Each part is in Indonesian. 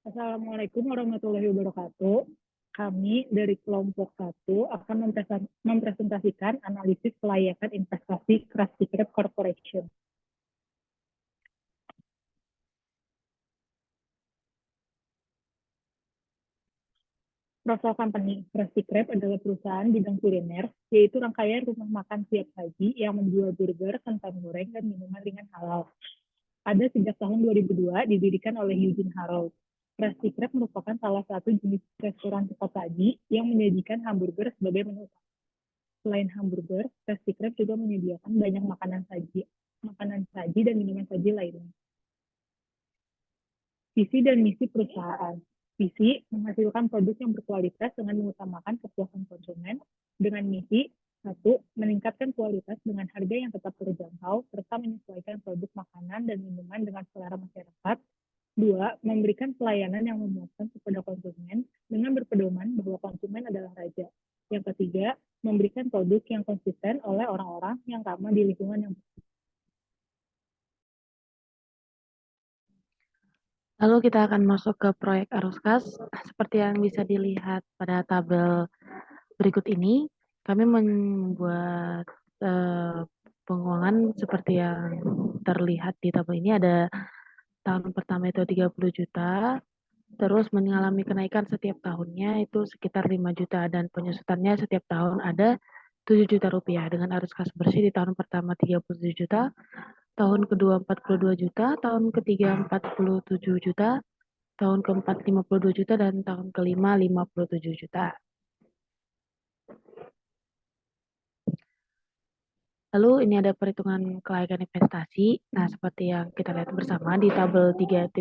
Assalamualaikum warahmatullahi wabarakatuh. Kami dari kelompok 1 akan mempresentasikan analisis kelayakan investasi Krusty Krab Corporation. Profil company Krusty Krab adalah perusahaan bidang kuliner, yaitu rangkaian rumah makan siap saji yang menjual burger, kentang goreng, dan minuman ringan halal. Ada sejak tahun 2002 didirikan oleh Eugene Harold. Krusty Krab merupakan salah satu jenis restoran cepat saji yang menyajikan hamburger sebagai menu utama. Selain hamburger, Krusty Krab juga menyediakan banyak makanan saji dan minuman saji lainnya. Visi dan misi perusahaan. Visi menghasilkan produk yang berkualitas dengan mengutamakan kepuasan konsumen. Dengan misi, 1. Meningkatkan kualitas dengan harga yang tetap terjangkau, serta menyesuaikan produk makanan dan minuman dengan selera masyarakat. 2. Memberikan pelayanan yang memuaskan kepada konsumen dengan berpedoman bahwa konsumen adalah raja. Yang ketiga, memberikan produk yang konsisten oleh orang-orang yang ramah di lingkungan yang bersih. Lalu kita akan masuk ke proyek arus kas. Seperti yang bisa dilihat pada tabel berikut ini, kami membuat penguangan seperti yang terlihat di tabel ini. Ada tahun pertama itu 30 juta, terus mengalami kenaikan setiap tahunnya itu sekitar 5 juta, dan penyusutannya setiap tahun ada 7 juta rupiah dengan arus kas bersih di tahun pertama 37 juta, tahun kedua 42 juta, tahun ketiga 47 juta, tahun keempat 52 juta, dan tahun kelima 57 juta. Lalu ini ada perhitungan kelayakan investasi. Nah, seperti yang kita lihat bersama di tabel 3.1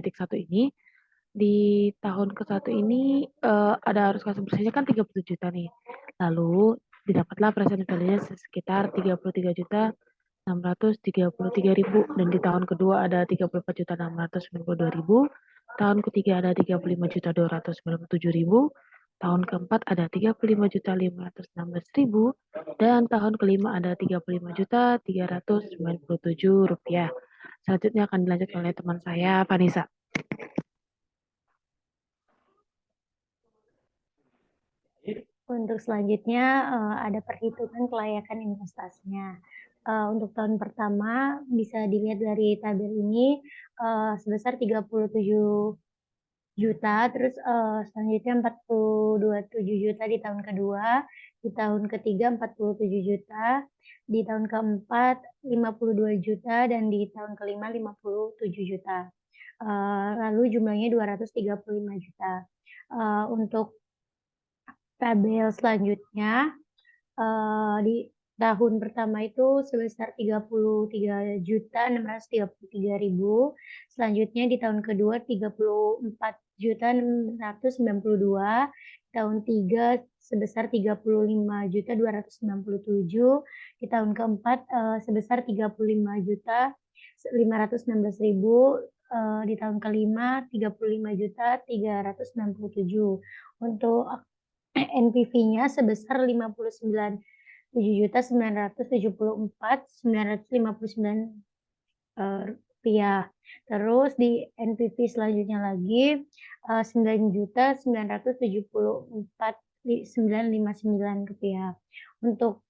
ini, di tahun ke-1 ini ada arus kas bersihnya kan 30 juta nih. Lalu didapatlah present value-nya sekitar 33 juta 633.000, dan di tahun kedua ada 34 juta 692.000, tahun ketiga ada 35 juta 297.000, tahun keempat ada 35 juta 516.000, dan tahun kelima ada 35 juta 397 rupiah. Selanjutnya akan dilanjutkan oleh teman saya, Vanessa. Untuk selanjutnya ada perhitungan kelayakan investasinya. Untuk tahun pertama bisa dilihat dari tabel ini sebesar 37 juta, terus selanjutnya 427 juta di tahun kedua, di tahun ketiga 47 juta, di tahun keempat 52 juta, dan di tahun kelima 57 juta. Lalu jumlahnya 235 juta. Untuk tabel selanjutnya di tahun pertama itu sebesar 33.633.000. Selanjutnya di tahun kedua 34.692. Tahun 3 sebesar 35.297. Di tahun keempat sebesar 35.516.000. Di tahun kelima 35.397. Untuk NPV-nya sebesar 59.974.959 rupiah. Terus di NPV selanjutnya lagi 9.974.959 rupiah. Untuk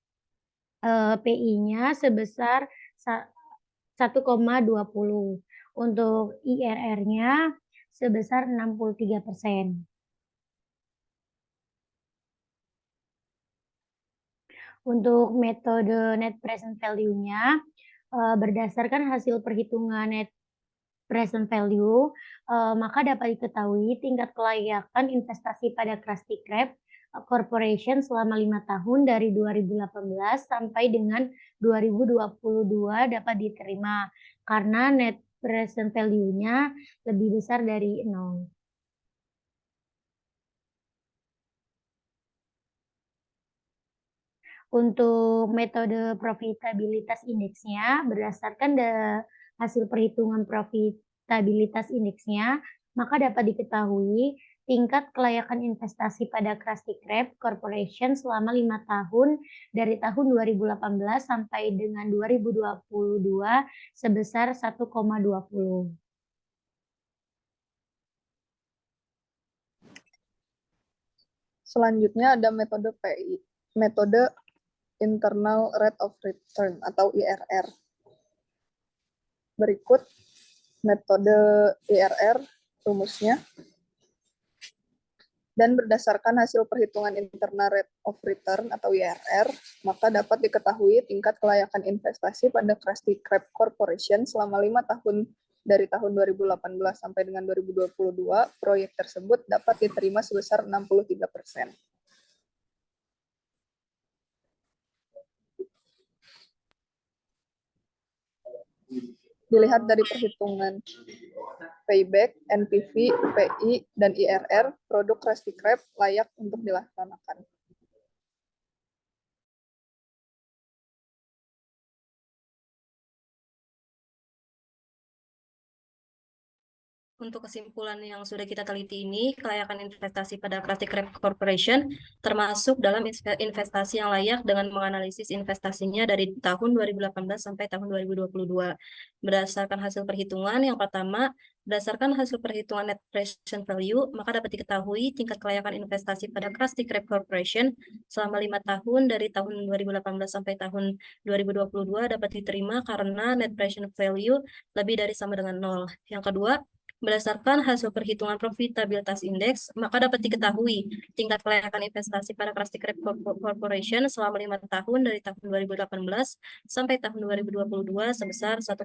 PI-nya sebesar 1,20. Untuk IRR-nya sebesar 63%. Untuk metode net present value-nya, berdasarkan hasil perhitungan net present value, maka dapat diketahui tingkat kelayakan investasi pada Krusty Krab Corporation selama 5 tahun dari 2018 sampai dengan 2022 dapat diterima karena net present value-nya lebih besar dari 0. Untuk metode profitabilitas indeksnya, berdasarkan hasil perhitungan profitabilitas indeksnya, maka dapat diketahui tingkat kelayakan investasi pada Krusty Krab Corporation selama 5 tahun dari tahun 2018 sampai dengan 2022 sebesar 1,20. Selanjutnya ada metode PI, metode Internal Rate of Return atau IRR. Berikut metode IRR, rumusnya. Dan berdasarkan hasil perhitungan Internal Rate of Return atau IRR, maka dapat diketahui tingkat kelayakan investasi pada Krusty Krab Corporation selama 5 tahun dari tahun 2018 sampai dengan 2022, proyek tersebut dapat diterima sebesar 63%. Dilihat dari perhitungan payback, NPV, PI, dan IRR, produk Krusty Krab layak untuk dilaksanakan. Untuk kesimpulan yang sudah kita teliti ini, kelayakan investasi pada Krusty Krab Corporation termasuk dalam investasi yang layak dengan menganalisis investasinya dari tahun 2018 sampai tahun 2022. Berdasarkan hasil perhitungan, yang pertama, berdasarkan hasil perhitungan net present value, maka dapat diketahui tingkat kelayakan investasi pada Krusty Krab Corporation selama 5 tahun dari tahun 2018 sampai tahun 2022 dapat diterima karena net present value lebih dari sama dengan 0. Yang kedua, berdasarkan hasil perhitungan profitabilitas indeks, maka dapat diketahui tingkat kelayakan investasi pada Krusty Krab Corporation selama 5 tahun dari tahun 2018 sampai tahun 2022 sebesar 1,2.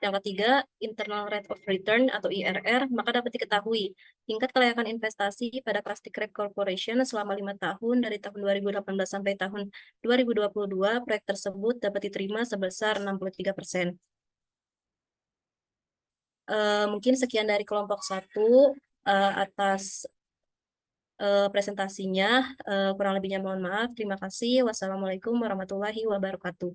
Yang ketiga, Internal Rate of Return atau IRR, maka dapat diketahui tingkat kelayakan investasi pada Krusty Krab Corporation selama 5 tahun dari tahun 2018 sampai tahun 2022, proyek tersebut dapat diterima sebesar 63%. Mungkin sekian dari kelompok 1 atas presentasinya. Kurang lebihnya mohon maaf. Terima kasih. Wassalamualaikum warahmatullahi wabarakatuh.